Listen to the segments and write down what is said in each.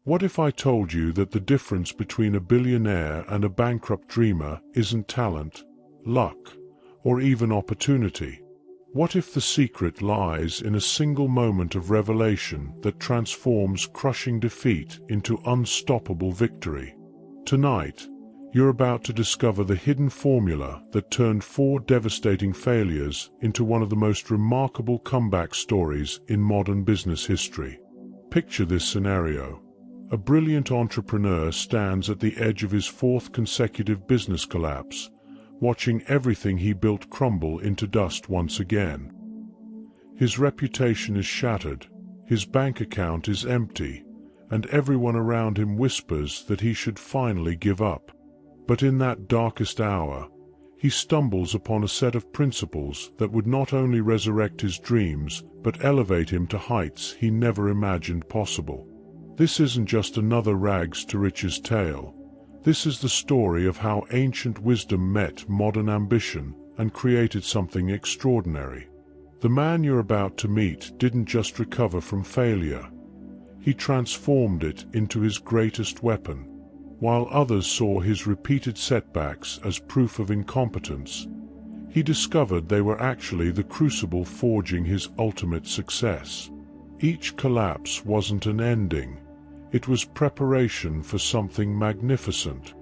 What if I told you that the difference between a billionaire and a bankrupt dreamer isn't talent, luck, or even opportunity? What if the secret lies in a single moment of revelation that transforms crushing defeat into unstoppable victory? Tonight, you're about to discover the hidden formula that turned 4 devastating failures into one of the most remarkable comeback stories in modern business history. Picture this scenario. A brilliant entrepreneur stands at the edge of his 4th consecutive business collapse, watching everything he built crumble into dust once again. His reputation is shattered, his bank account is empty, and everyone around him whispers that he should finally give up. But in that darkest hour, he stumbles upon a set of principles that would not only resurrect his dreams, but elevate him to heights he never imagined possible. This isn't just another rags to riches tale. This is the story of how ancient wisdom met modern ambition and created something extraordinary. The man you're about to meet didn't just recover from failure. He transformed it into his greatest weapon. While others saw his repeated setbacks as proof of incompetence, he discovered they were actually the crucible forging his ultimate success. Each collapse wasn't an ending. It was preparation for something magnificent.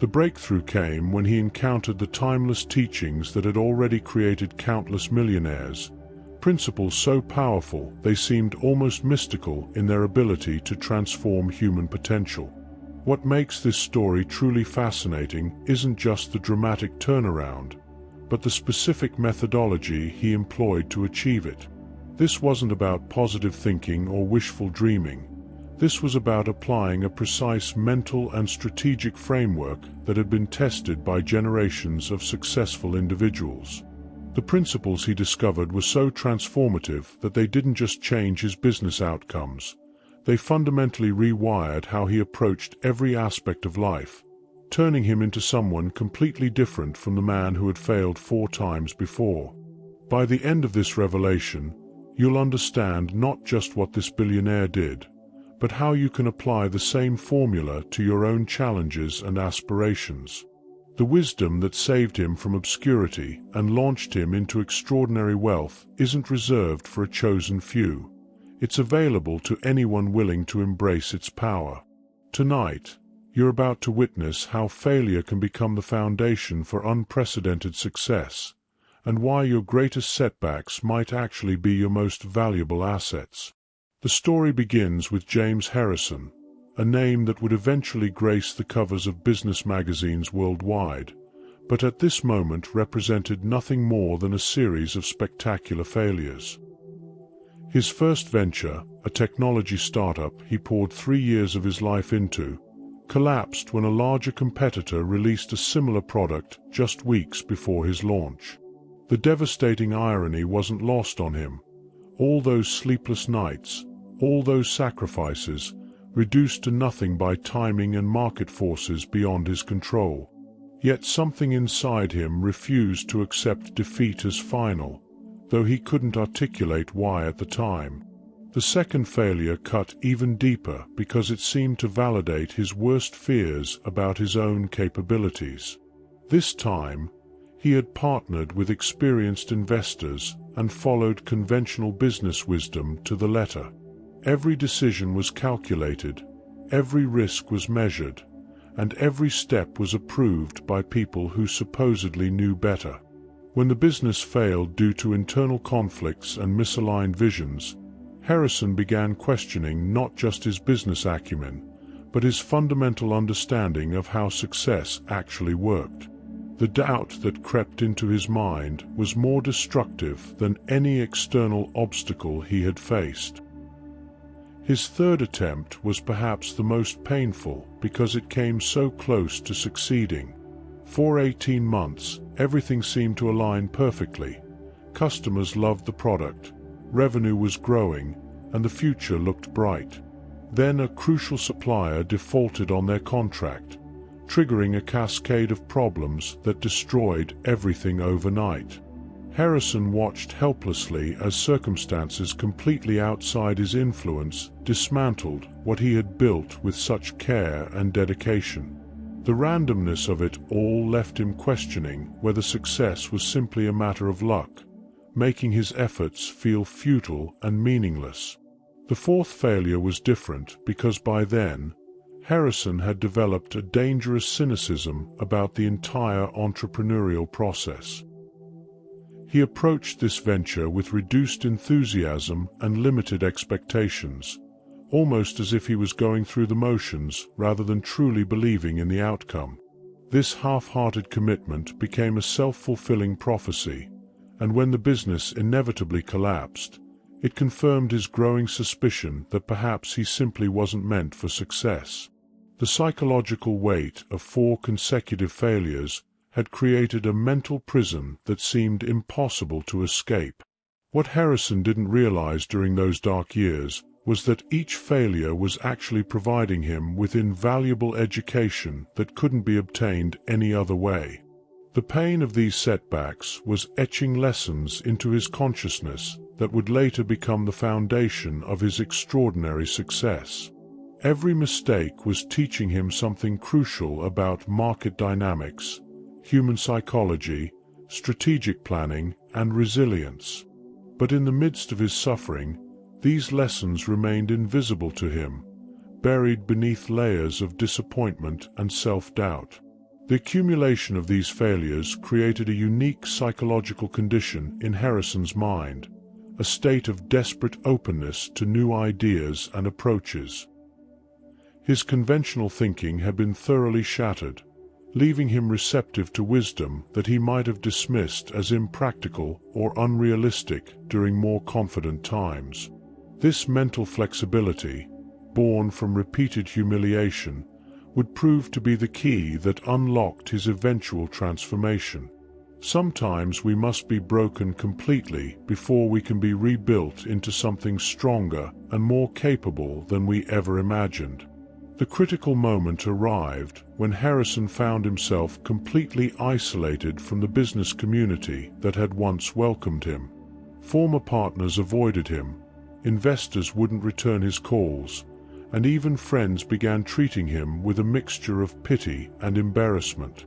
The breakthrough came when he encountered the timeless teachings that had already created countless millionaires, principles so powerful they seemed almost mystical in their ability to transform human potential. What makes this story truly fascinating isn't just the dramatic turnaround, but the specific methodology he employed to achieve it. This wasn't about positive thinking or wishful dreaming. This was about applying a precise mental and strategic framework that had been tested by generations of successful individuals. The principles he discovered were so transformative that they didn't just change his business outcomes. They fundamentally rewired how he approached every aspect of life, turning him into someone completely different from the man who had failed 4 times before. By the end of this revelation, you'll understand not just what this billionaire did, but how you can apply the same formula to your own challenges and aspirations. The wisdom that saved him from obscurity and launched him into extraordinary wealth isn't reserved for a chosen few. It's available to anyone willing to embrace its power. Tonight, you're about to witness how failure can become the foundation for unprecedented success, and why your greatest setbacks might actually be your most valuable assets. The story begins with James Harrison, a name that would eventually grace the covers of business magazines worldwide, but at this moment represented nothing more than a series of spectacular failures. His first venture, a technology startup he poured 3 years of his life into, collapsed when a larger competitor released a similar product just weeks before his launch. The devastating irony wasn't lost on him. All those sleepless nights, all those sacrifices, reduced to nothing by timing and market forces beyond his control. Yet something inside him refused to accept defeat as final, though he couldn't articulate why at the time. The second failure cut even deeper because it seemed to validate his worst fears about his own capabilities. This time, he had partnered with experienced investors and followed conventional business wisdom to the letter. Every decision was calculated, every risk was measured, and every step was approved by people who supposedly knew better. When the business failed due to internal conflicts and misaligned visions, Harrison began questioning not just his business acumen, but his fundamental understanding of how success actually worked. The doubt that crept into his mind was more destructive than any external obstacle he had faced. His third attempt was perhaps the most painful because it came so close to succeeding. For 18 months, everything seemed to align perfectly. Customers loved the product, revenue was growing, and the future looked bright. Then a crucial supplier defaulted on their contract, triggering a cascade of problems that destroyed everything overnight. Harrison watched helplessly as circumstances completely outside his influence dismantled what he had built with such care and dedication. The randomness of it all left him questioning whether success was simply a matter of luck, making his efforts feel futile and meaningless. The fourth failure was different because by then, Harrison had developed a dangerous cynicism about the entire entrepreneurial process. He approached this venture with reduced enthusiasm and limited expectations, almost as if he was going through the motions rather than truly believing in the outcome. This half-hearted commitment became a self-fulfilling prophecy, and when the business inevitably collapsed, it confirmed his growing suspicion that perhaps he simply wasn't meant for success. The psychological weight of 4 consecutive failures had created a mental prison that seemed impossible to escape. What Harrison didn't realize during those dark years was that each failure was actually providing him with invaluable education that couldn't be obtained any other way. The pain of these setbacks was etching lessons into his consciousness that would later become the foundation of his extraordinary success. Every mistake was teaching him something crucial about market dynamics, human psychology, strategic planning, and resilience. But in the midst of his suffering, these lessons remained invisible to him, buried beneath layers of disappointment and self-doubt. The accumulation of these failures created a unique psychological condition in Harrison's mind, a state of desperate openness to new ideas and approaches. His conventional thinking had been thoroughly shattered, leaving him receptive to wisdom that he might have dismissed as impractical or unrealistic during more confident times. This mental flexibility, born from repeated humiliation, would prove to be the key that unlocked his eventual transformation. Sometimes we must be broken completely before we can be rebuilt into something stronger and more capable than we ever imagined. The critical moment arrived when Harrison found himself completely isolated from the business community that had once welcomed him. Former partners avoided him, investors wouldn't return his calls, and even friends began treating him with a mixture of pity and embarrassment.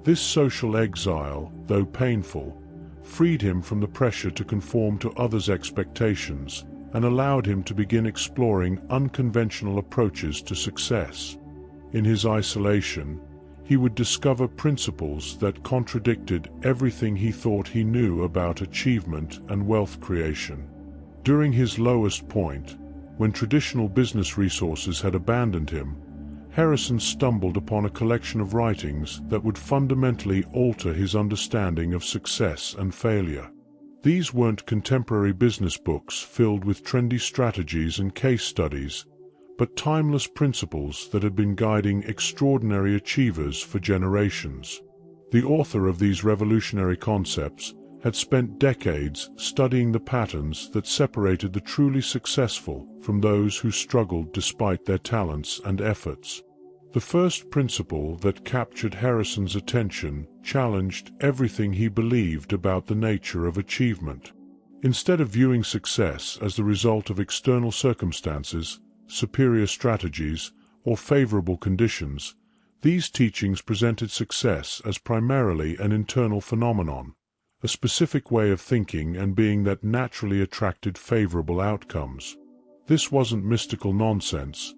This social exile, though painful, freed him from the pressure to conform to others' expectations and allowed him to begin exploring unconventional approaches to success. In his isolation, he would discover principles that contradicted everything he thought he knew about achievement and wealth creation. During his lowest point, when traditional business resources had abandoned him, Harrison stumbled upon a collection of writings that would fundamentally alter his understanding of success and failure. These weren't contemporary business books filled with trendy strategies and case studies, but timeless principles that had been guiding extraordinary achievers for generations. The author of these revolutionary concepts had spent decades studying the patterns that separated the truly successful from those who struggled despite their talents and efforts. The first principle that captured Harrison's attention challenged everything he believed about the nature of achievement. Instead of viewing success as the result of external circumstances, superior strategies, or favorable conditions, these teachings presented success as primarily an internal phenomenon, a specific way of thinking and being that naturally attracted favorable outcomes. This wasn't mystical nonsense,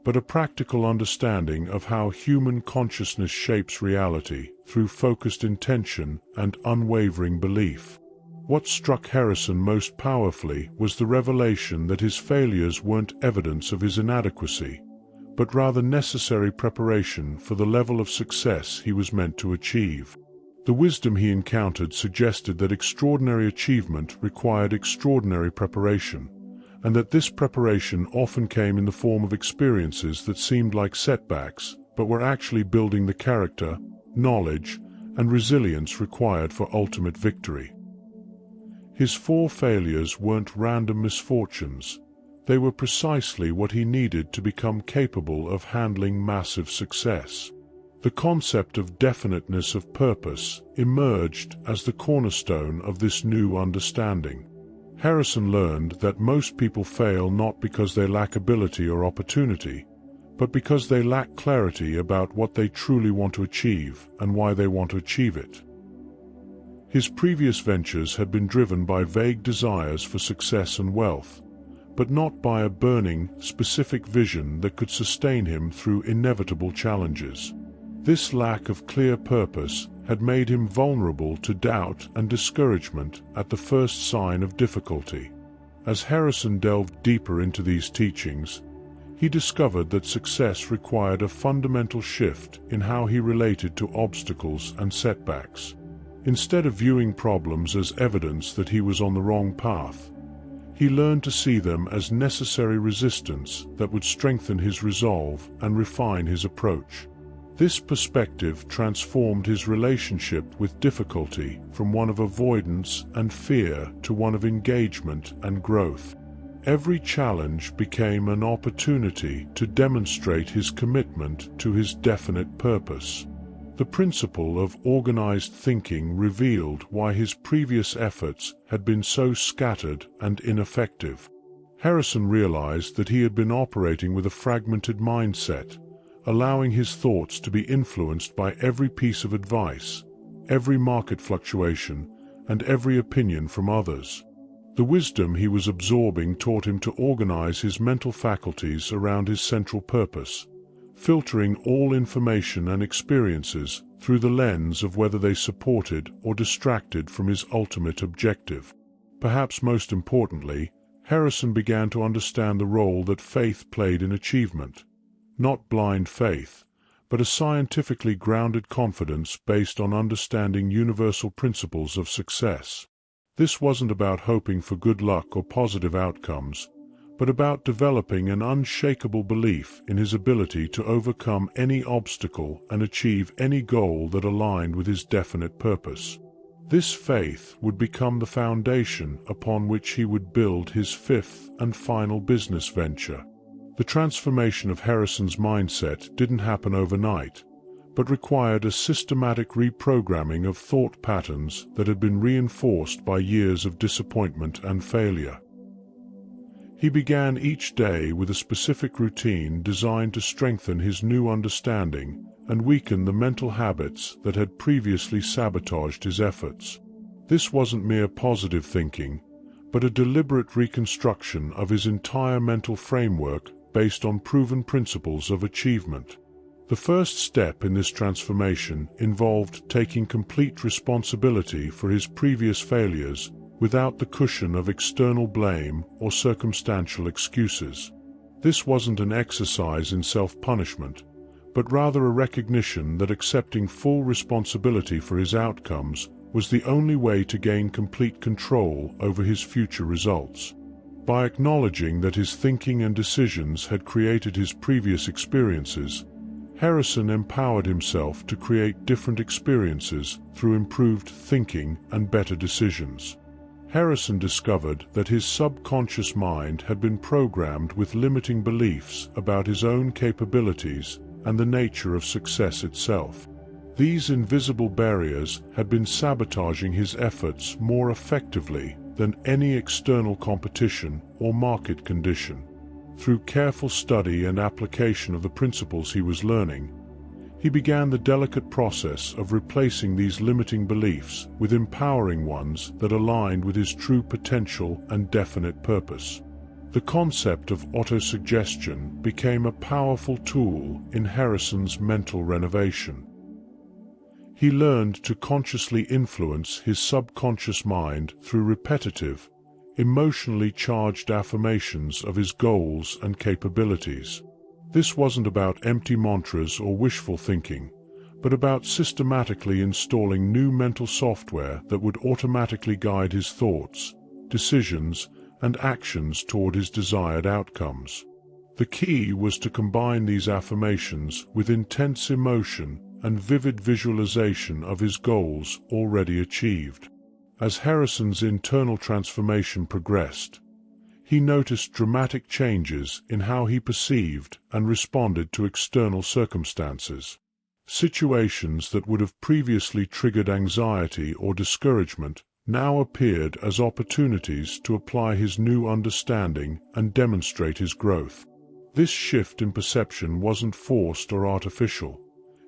but a practical understanding of how human consciousness shapes reality through focused intention and unwavering belief. What struck Harrison most powerfully was the revelation that his failures weren't evidence of his inadequacy, but rather necessary preparation for the level of success he was meant to achieve. The wisdom he encountered suggested that extraordinary achievement required extraordinary preparation, and that this preparation often came in the form of experiences that seemed like setbacks, but were actually building the character, knowledge, and resilience required for ultimate victory. His 4 failures weren't random misfortunes. They were precisely what he needed to become capable of handling massive success. The concept of definiteness of purpose emerged as the cornerstone of this new understanding. Harrison learned that most people fail not because they lack ability or opportunity, but because they lack clarity about what they truly want to achieve and why they want to achieve it. His previous ventures had been driven by vague desires for success and wealth, but not by a burning, specific vision that could sustain him through inevitable challenges. This lack of clear purpose had made him vulnerable to doubt and discouragement at the first sign of difficulty. As Harrison delved deeper into these teachings, he discovered that success required a fundamental shift in how he related to obstacles and setbacks. Instead of viewing problems as evidence that he was on the wrong path, he learned to see them as necessary resistance that would strengthen his resolve and refine his approach. This perspective transformed his relationship with difficulty from one of avoidance and fear to one of engagement and growth. Every challenge became an opportunity to demonstrate his commitment to his definite purpose. The principle of organized thinking revealed why his previous efforts had been so scattered and ineffective. Harrison realized that he had been operating with a fragmented mindset, allowing his thoughts to be influenced by every piece of advice, every market fluctuation, and every opinion from others. The wisdom he was absorbing taught him to organize his mental faculties around his central purpose, filtering all information and experiences through the lens of whether they supported or distracted from his ultimate objective. Perhaps most importantly, Harrison began to understand the role that faith played in achievement. Not blind faith, but a scientifically grounded confidence based on understanding universal principles of success. This wasn't about hoping for good luck or positive outcomes, but about developing an unshakable belief in his ability to overcome any obstacle and achieve any goal that aligned with his definite purpose. This faith would become the foundation upon which he would build his fifth and final business venture. The transformation of Harrison's mindset didn't happen overnight, but required a systematic reprogramming of thought patterns that had been reinforced by years of disappointment and failure. He began each day with a specific routine designed to strengthen his new understanding and weaken the mental habits that had previously sabotaged his efforts. This wasn't mere positive thinking, but a deliberate reconstruction of his entire mental framework based on proven principles of achievement. The first step in this transformation involved taking complete responsibility for his previous failures without the cushion of external blame or circumstantial excuses. This wasn't an exercise in self-punishment, but rather a recognition that accepting full responsibility for his outcomes was the only way to gain complete control over his future results. By acknowledging that his thinking and decisions had created his previous experiences, Harrison empowered himself to create different experiences through improved thinking and better decisions. Harrison discovered that his subconscious mind had been programmed with limiting beliefs about his own capabilities and the nature of success itself. These invisible barriers had been sabotaging his efforts more effectively than any external competition or market condition. Through careful study and application of the principles he was learning, he began the delicate process of replacing these limiting beliefs with empowering ones that aligned with his true potential and definite purpose. The concept of autosuggestion became a powerful tool in Harrison's mental renovation. He learned to consciously influence his subconscious mind through repetitive, emotionally charged affirmations of his goals and capabilities. This wasn't about empty mantras or wishful thinking, but about systematically installing new mental software that would automatically guide his thoughts, decisions, and actions toward his desired outcomes. The key was to combine these affirmations with intense emotion and vivid visualization of his goals already achieved. As Harrison's internal transformation progressed, he noticed dramatic changes in how he perceived and responded to external circumstances. Situations that would have previously triggered anxiety or discouragement now appeared as opportunities to apply his new understanding and demonstrate his growth. This shift in perception wasn't forced or artificial.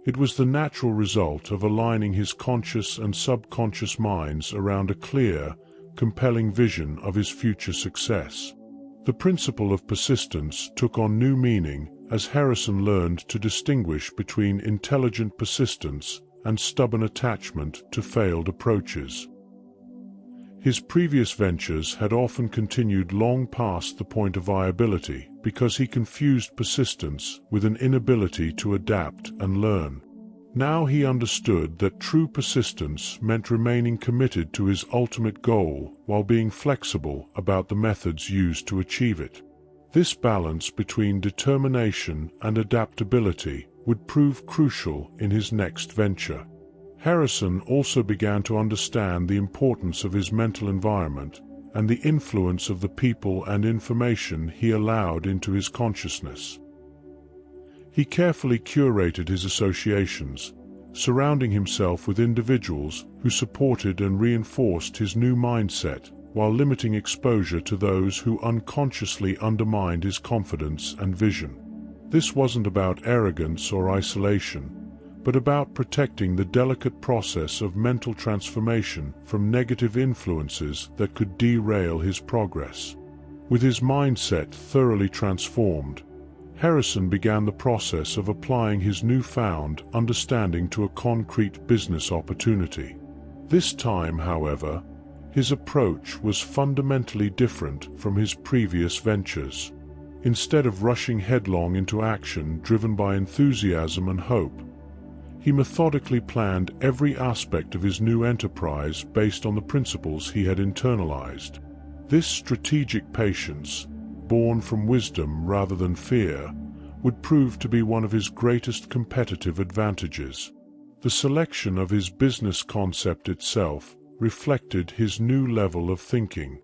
It was the natural result of aligning his conscious and subconscious minds around a clear, compelling vision of his future success. The principle of persistence took on new meaning as Harrison learned to distinguish between intelligent persistence and stubborn attachment to failed approaches. His previous ventures had often continued long past the point of viability because he confused persistence with an inability to adapt and learn. Now he understood that true persistence meant remaining committed to his ultimate goal while being flexible about the methods used to achieve it. This balance between determination and adaptability would prove crucial in his next venture. Harrison also began to understand the importance of his mental environment and the influence of the people and information he allowed into his consciousness. He carefully curated his associations, surrounding himself with individuals who supported and reinforced his new mindset, while limiting exposure to those who unconsciously undermined his confidence and vision. This wasn't about arrogance or isolation, but about protecting the delicate process of mental transformation from negative influences that could derail his progress. With his mindset thoroughly transformed, Harrison began the process of applying his newfound understanding to a concrete business opportunity. This time, however, his approach was fundamentally different from his previous ventures. Instead of rushing headlong into action driven by enthusiasm and hope, he methodically planned every aspect of his new enterprise based on the principles he had internalized. This strategic patience, born from wisdom rather than fear, would prove to be one of his greatest competitive advantages. The selection of his business concept itself reflected his new level of thinking.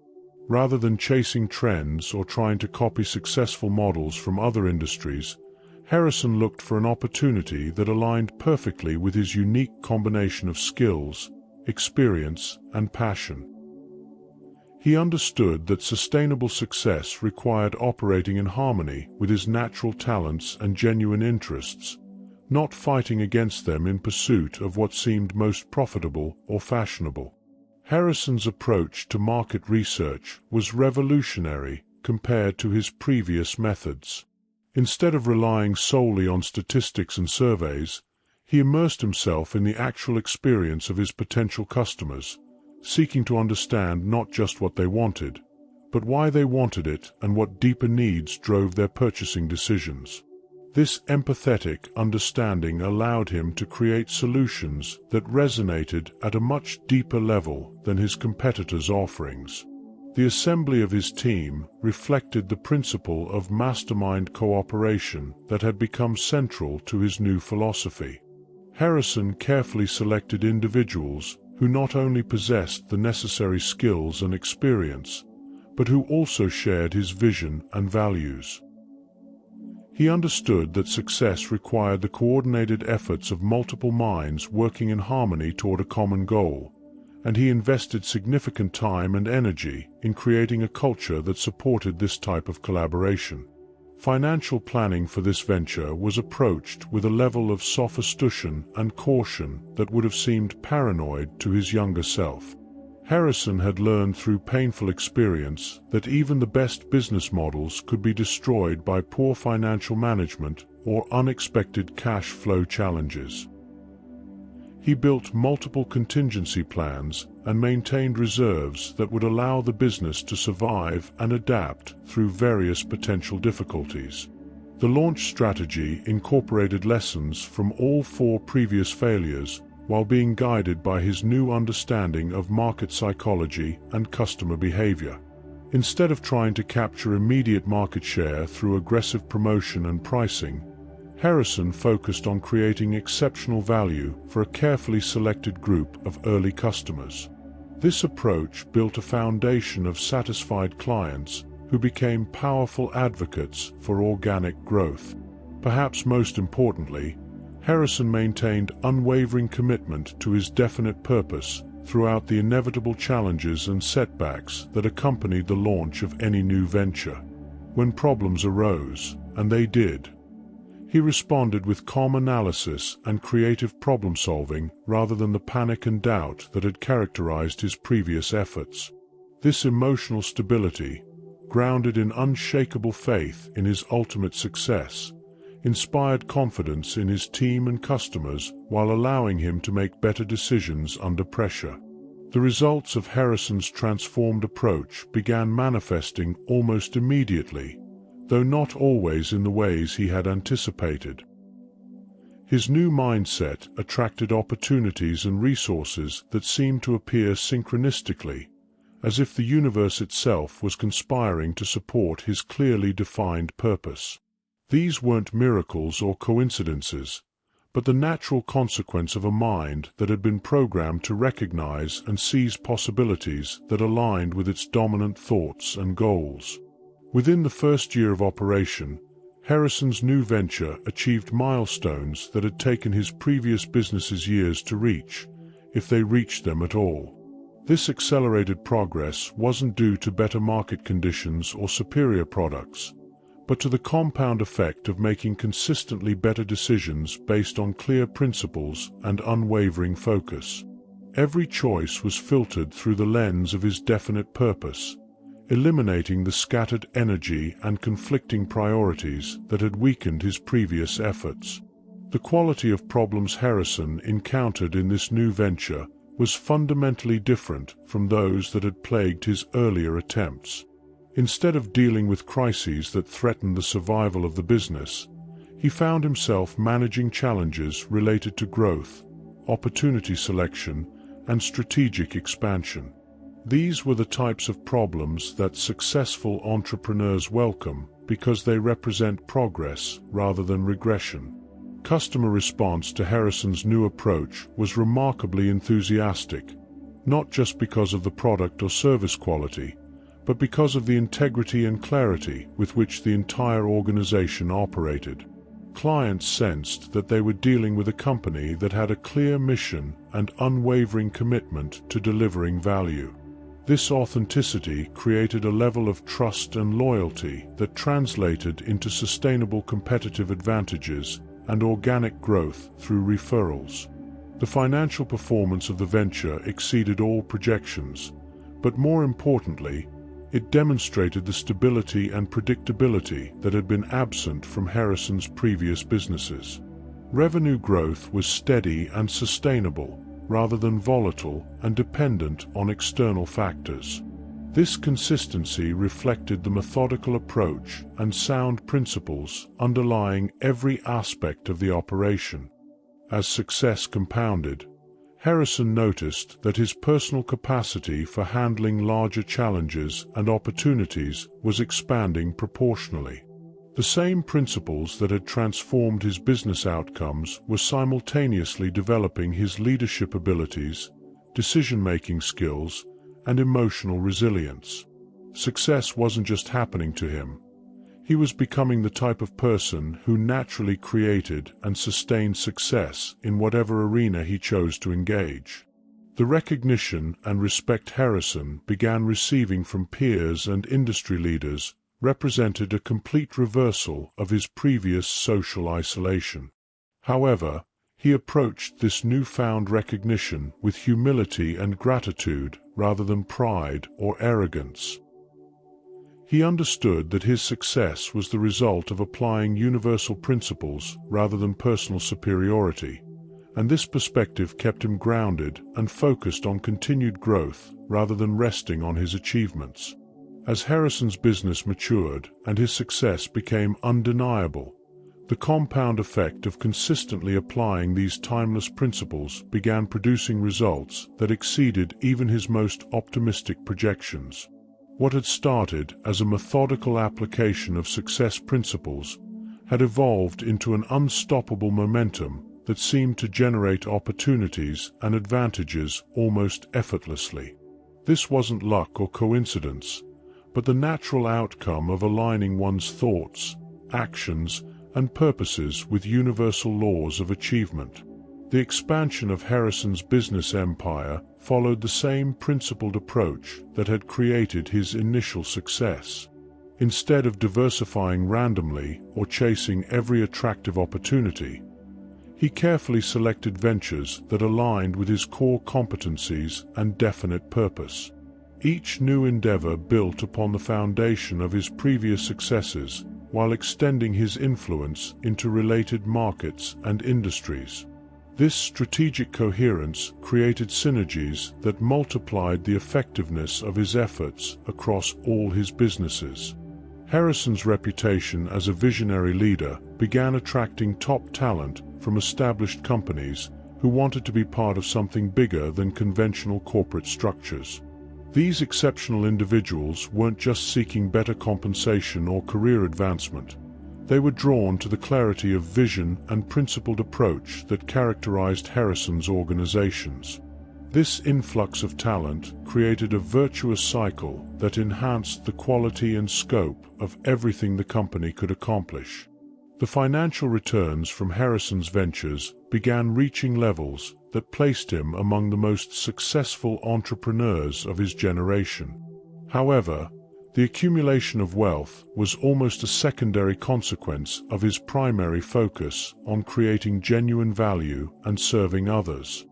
Rather than chasing trends or trying to copy successful models from other industries, Harrison looked for an opportunity that aligned perfectly with his unique combination of skills, experience, and passion. He understood that sustainable success required operating in harmony with his natural talents and genuine interests, not fighting against them in pursuit of what seemed most profitable or fashionable. Harrison's approach to market research was revolutionary compared to his previous methods. Instead of relying solely on statistics and surveys, he immersed himself in the actual experience of his potential customers, seeking to understand not just what they wanted, but why they wanted it and what deeper needs drove their purchasing decisions. This empathetic understanding allowed him to create solutions that resonated at a much deeper level than his competitors' offerings. The assembly of his team reflected the principle of mastermind cooperation that had become central to his new philosophy. Harrison carefully selected individuals who not only possessed the necessary skills and experience, but who also shared his vision and values. He understood that success required the coordinated efforts of multiple minds working in harmony toward a common goal, and he invested significant time and energy in creating a culture that supported this type of collaboration. Financial planning for this venture was approached with a level of sophistication and caution that would have seemed paranoid to his younger self. Harrison had learned through painful experience that even the best business models could be destroyed by poor financial management or unexpected cash flow challenges. He built multiple contingency plans and maintained reserves that would allow the business to survive and adapt through various potential difficulties. The launch strategy incorporated lessons from all 4 previous failures while being guided by his new understanding of market psychology and customer behavior. Instead of trying to capture immediate market share through aggressive promotion and pricing, Harrison focused on creating exceptional value for a carefully selected group of early customers. This approach built a foundation of satisfied clients who became powerful advocates for organic growth. Perhaps most importantly, Harrison maintained unwavering commitment to his definite purpose throughout the inevitable challenges and setbacks that accompanied the launch of any new venture. When problems arose, and they did, he responded with calm analysis and creative problem-solving rather than the panic and doubt that had characterized his previous efforts. This emotional stability, grounded in unshakable faith in his ultimate success, inspired confidence in his team and customers while allowing him to make better decisions under pressure. The results of Harrison's transformed approach began manifesting almost immediately, though not always in the ways he had anticipated. His new mindset attracted opportunities and resources that seemed to appear synchronistically, as if the universe itself was conspiring to support his clearly defined purpose. These weren't miracles or coincidences, but the natural consequence of a mind that had been programmed to recognize and seize possibilities that aligned with its dominant thoughts and goals. Within the first year of operation, Harrison's new venture achieved milestones that had taken his previous businesses years to reach, if they reached them at all. This accelerated progress wasn't due to better market conditions or superior products, but to the compound effect of making consistently better decisions based on clear principles and unwavering focus. Every choice was filtered through the lens of his definite purpose, eliminating the scattered energy and conflicting priorities that had weakened his previous efforts. The quality of problems Harrison encountered in this new venture was fundamentally different from those that had plagued his earlier attempts. Instead of dealing with crises that threatened the survival of the business, he found himself managing challenges related to growth, opportunity selection, and strategic expansion. These were the types of problems that successful entrepreneurs welcome because they represent progress rather than regression. Customer response to Harrison's new approach was remarkably enthusiastic, not just because of the product or service quality, but because of the integrity and clarity with which the entire organization operated. Clients sensed that they were dealing with a company that had a clear mission and unwavering commitment to delivering value. This authenticity created a level of trust and loyalty that translated into sustainable competitive advantages and organic growth through referrals. The financial performance of the venture exceeded all projections, but more importantly, it demonstrated the stability and predictability that had been absent from Harrison's previous businesses. Revenue growth was steady and sustainable, rather than volatile and dependent on external factors. This consistency reflected the methodical approach and sound principles underlying every aspect of the operation. As success compounded, Harrison noticed that his personal capacity for handling larger challenges and opportunities was expanding proportionally. The same principles that had transformed his business outcomes were simultaneously developing his leadership abilities, decision-making skills, and emotional resilience. Success wasn't just happening to him. He was becoming the type of person who naturally created and sustained success in whatever arena he chose to engage. The recognition and respect Harrison began receiving from peers and industry leaders represented a complete reversal of his previous social isolation. However, he approached this newfound recognition with humility and gratitude rather than pride or arrogance. He understood that his success was the result of applying universal principles rather than personal superiority, and this perspective kept him grounded and focused on continued growth rather than resting on his achievements. As Harrison's business matured and his success became undeniable, the compound effect of consistently applying these timeless principles began producing results that exceeded even his most optimistic projections. What had started as a methodical application of success principles had evolved into an unstoppable momentum that seemed to generate opportunities and advantages almost effortlessly. This wasn't luck or coincidence, but the natural outcome of aligning one's thoughts, actions, and purposes with universal laws of achievement. The expansion of Harrison's business empire followed the same principled approach that had created his initial success. Instead of diversifying randomly or chasing every attractive opportunity, he carefully selected ventures that aligned with his core competencies and definite purpose. Each new endeavor built upon the foundation of his previous successes, while extending his influence into related markets and industries. This strategic coherence created synergies that multiplied the effectiveness of his efforts across all his businesses. Harrison's reputation as a visionary leader began attracting top talent from established companies who wanted to be part of something bigger than conventional corporate structures. These exceptional individuals weren't just seeking better compensation or career advancement. They were drawn to the clarity of vision and principled approach that characterized Harrison's organizations. This influx of talent created a virtuous cycle that enhanced the quality and scope of everything the company could accomplish. The financial returns from Harrison's ventures began reaching levels that placed him among the most successful entrepreneurs of his generation. However, the accumulation of wealth was almost a secondary consequence of his primary focus on creating genuine value and serving others.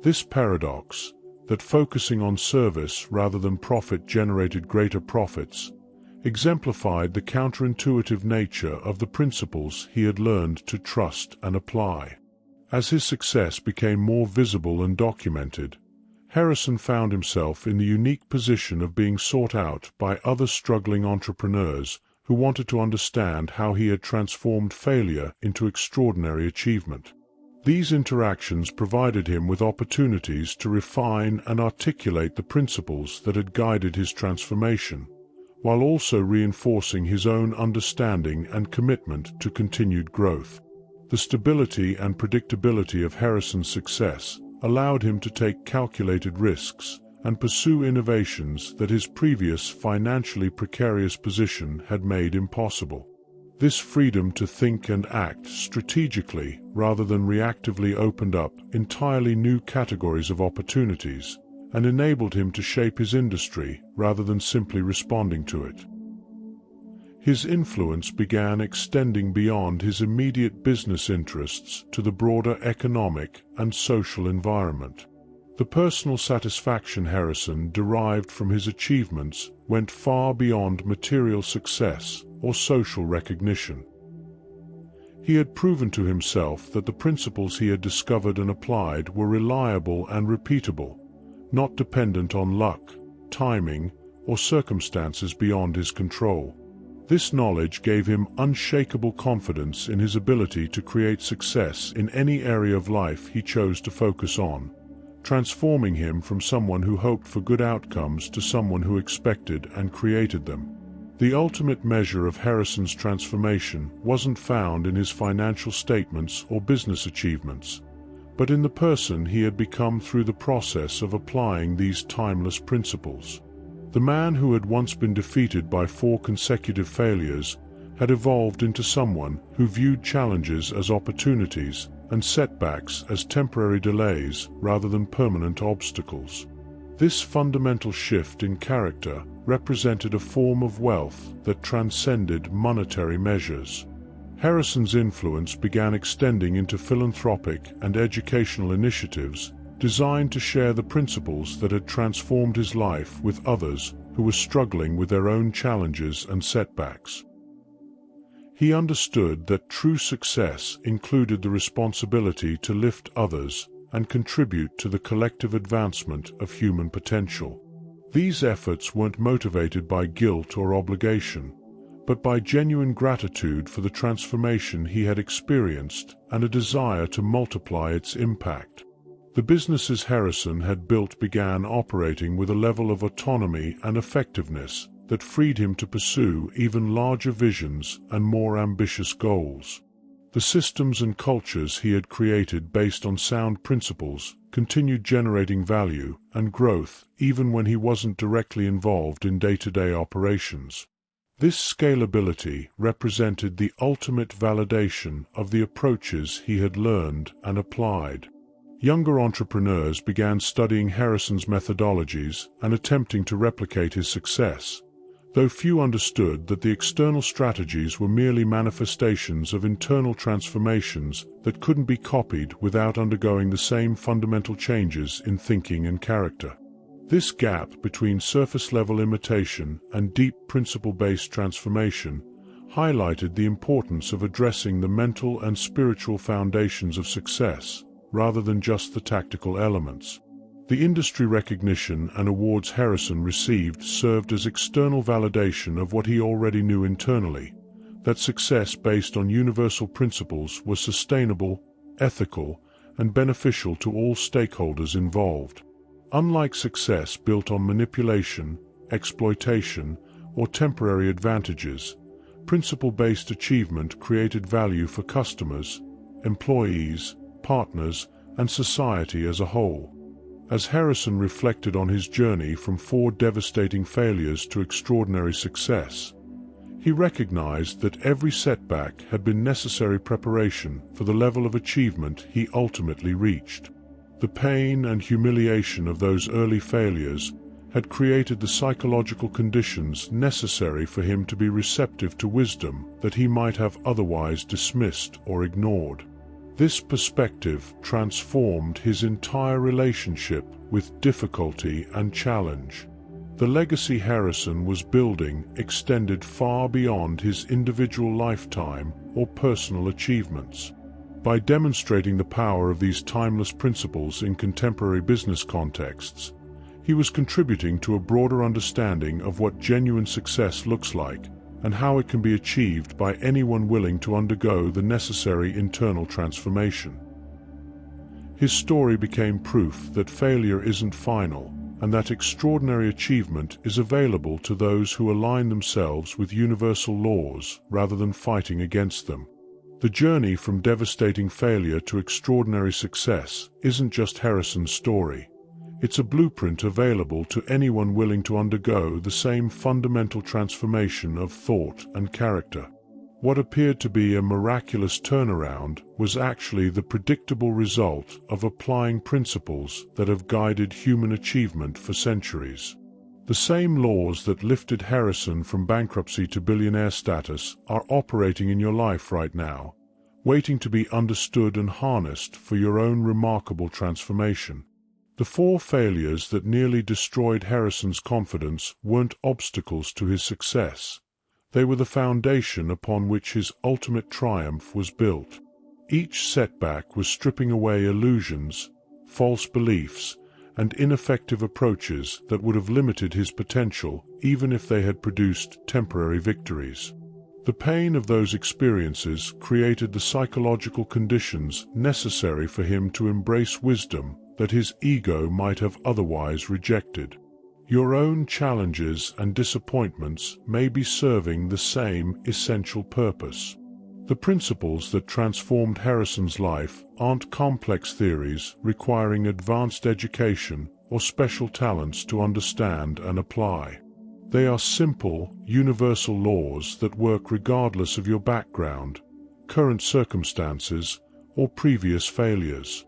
This paradox, that focusing on service rather than profit generated greater profits, exemplified the counterintuitive nature of the principles he had learned to trust and apply. As his success became more visible and documented, Harrison found himself in the unique position of being sought out by other struggling entrepreneurs who wanted to understand how he had transformed failure into extraordinary achievement. These interactions provided him with opportunities to refine and articulate the principles that had guided his transformation, while also reinforcing his own understanding and commitment to continued growth. The stability and predictability of Harrison's success allowed him to take calculated risks and pursue innovations that his previous financially precarious position had made impossible. This freedom to think and act strategically rather than reactively opened up entirely new categories of opportunities and enabled him to shape his industry rather than simply responding to it. His influence began extending beyond his immediate business interests to the broader economic and social environment. The personal satisfaction Harrison derived from his achievements went far beyond material success or social recognition. He had proven to himself that the principles he had discovered and applied were reliable and repeatable, not dependent on luck, timing, or circumstances beyond his control. This knowledge gave him unshakable confidence in his ability to create success in any area of life he chose to focus on, transforming him from someone who hoped for good outcomes to someone who expected and created them. The ultimate measure of Harrison's transformation wasn't found in his financial statements or business achievements, but in the person he had become through the process of applying these timeless principles. The man who had once been defeated by 4 consecutive failures had evolved into someone who viewed challenges as opportunities and setbacks as temporary delays rather than permanent obstacles. This fundamental shift in character represented a form of wealth that transcended monetary measures. Harrison's influence began extending into philanthropic and educational initiatives designed to share the principles that had transformed his life with others who were struggling with their own challenges and setbacks. He understood that true success included the responsibility to lift others and contribute to the collective advancement of human potential. These efforts weren't motivated by guilt or obligation, but by genuine gratitude for the transformation he had experienced and a desire to multiply its impact. The businesses Harrison had built began operating with a level of autonomy and effectiveness that freed him to pursue even larger visions and more ambitious goals. The systems and cultures he had created based on sound principles continued generating value and growth even when he wasn't directly involved in day-to-day operations. This scalability represented the ultimate validation of the approaches he had learned and applied. Younger entrepreneurs began studying Harrison's methodologies and attempting to replicate his success, though few understood that the external strategies were merely manifestations of internal transformations that couldn't be copied without undergoing the same fundamental changes in thinking and character. This gap between surface-level imitation and deep principle-based transformation highlighted the importance of addressing the mental and spiritual foundations of success, rather than just the tactical elements. The industry recognition and awards Harrison received served as external validation of what he already knew internally, that success based on universal principles was sustainable, ethical, and beneficial to all stakeholders involved. Unlike success built on manipulation, exploitation, or temporary advantages, principle-based achievement created value for customers, employees, partners, and society as a whole. As Harrison reflected on his journey from 4 devastating failures to extraordinary success, he recognized that every setback had been necessary preparation for the level of achievement he ultimately reached. The pain and humiliation of those early failures had created the psychological conditions necessary for him to be receptive to wisdom that he might have otherwise dismissed or ignored. This perspective transformed his entire relationship with difficulty and challenge. The legacy Harrison was building extended far beyond his individual lifetime or personal achievements. By demonstrating the power of these timeless principles in contemporary business contexts, he was contributing to a broader understanding of what genuine success looks like and how it can be achieved by anyone willing to undergo the necessary internal transformation. His story became proof that failure isn't final, and that extraordinary achievement is available to those who align themselves with universal laws rather than fighting against them. The journey from devastating failure to extraordinary success isn't just Harrison's story. It's a blueprint available to anyone willing to undergo the same fundamental transformation of thought and character. What appeared to be a miraculous turnaround was actually the predictable result of applying principles that have guided human achievement for centuries. The same laws that lifted Harrison from bankruptcy to billionaire status are operating in your life right now, waiting to be understood and harnessed for your own remarkable transformation. The 4 failures that nearly destroyed Harrison's confidence weren't obstacles to his success. They were the foundation upon which his ultimate triumph was built. Each setback was stripping away illusions, false beliefs, and ineffective approaches that would have limited his potential even if they had produced temporary victories. The pain of those experiences created the psychological conditions necessary for him to embrace wisdom that his ego might have otherwise rejected. Your own challenges and disappointments may be serving the same essential purpose. The principles that transformed Harrison's life aren't complex theories requiring advanced education or special talents to understand and apply. They are simple, universal laws that work regardless of your background, current circumstances, or previous failures.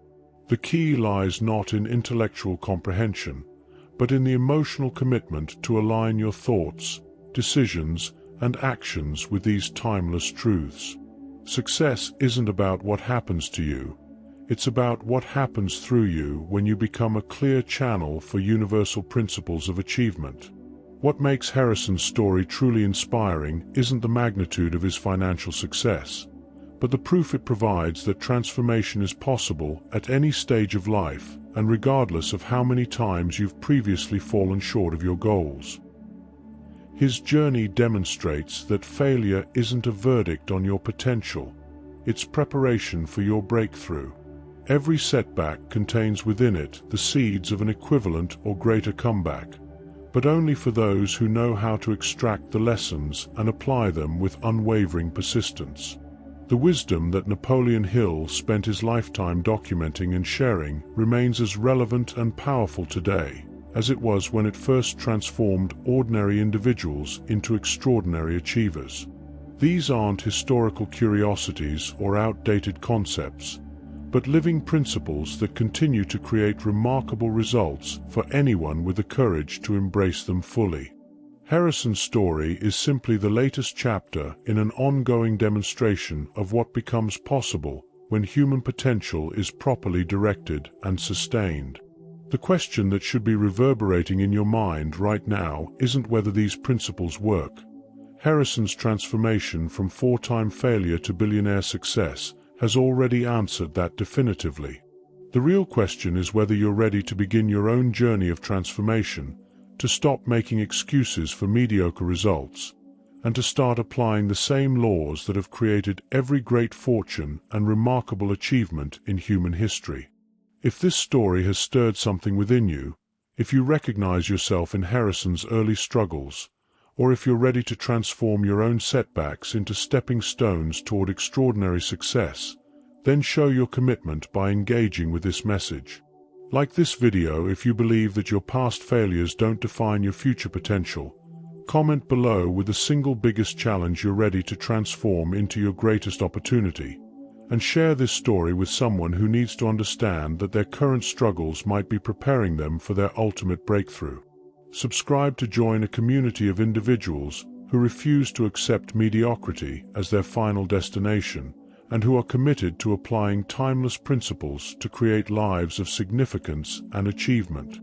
The key lies not in intellectual comprehension, but in the emotional commitment to align your thoughts, decisions, and actions with these timeless truths. Success isn't about what happens to you. It's about what happens through you when you become a clear channel for universal principles of achievement. What makes Harrison's story truly inspiring isn't the magnitude of his financial success, but the proof it provides that transformation is possible at any stage of life and regardless of how many times you've previously fallen short of your goals. His journey demonstrates that failure isn't a verdict on your potential, it's preparation for your breakthrough. Every setback contains within it the seeds of an equivalent or greater comeback, but only for those who know how to extract the lessons and apply them with unwavering persistence. The wisdom that Napoleon Hill spent his lifetime documenting and sharing remains as relevant and powerful today, as it was when it first transformed ordinary individuals into extraordinary achievers. These aren't historical curiosities or outdated concepts, but living principles that continue to create remarkable results for anyone with the courage to embrace them fully. Harrison's story is simply the latest chapter in an ongoing demonstration of what becomes possible when human potential is properly directed and sustained. The question that should be reverberating in your mind right now isn't whether these principles work. Harrison's transformation from four-time failure to billionaire success has already answered that definitively. The real question is whether you're ready to begin your own journey of transformation, to stop making excuses for mediocre results, and to start applying the same laws that have created every great fortune and remarkable achievement in human history. If this story has stirred something within you, if you recognize yourself in Harrison's early struggles, or if you're ready to transform your own setbacks into stepping stones toward extraordinary success, then show your commitment by engaging with this message. Like this video if you believe that your past failures don't define your future potential. Comment below with the single biggest challenge you're ready to transform into your greatest opportunity. And share this story with someone who needs to understand that their current struggles might be preparing them for their ultimate breakthrough. Subscribe to join a community of individuals who refuse to accept mediocrity as their final destination, and who are committed to applying timeless principles to create lives of significance and achievement.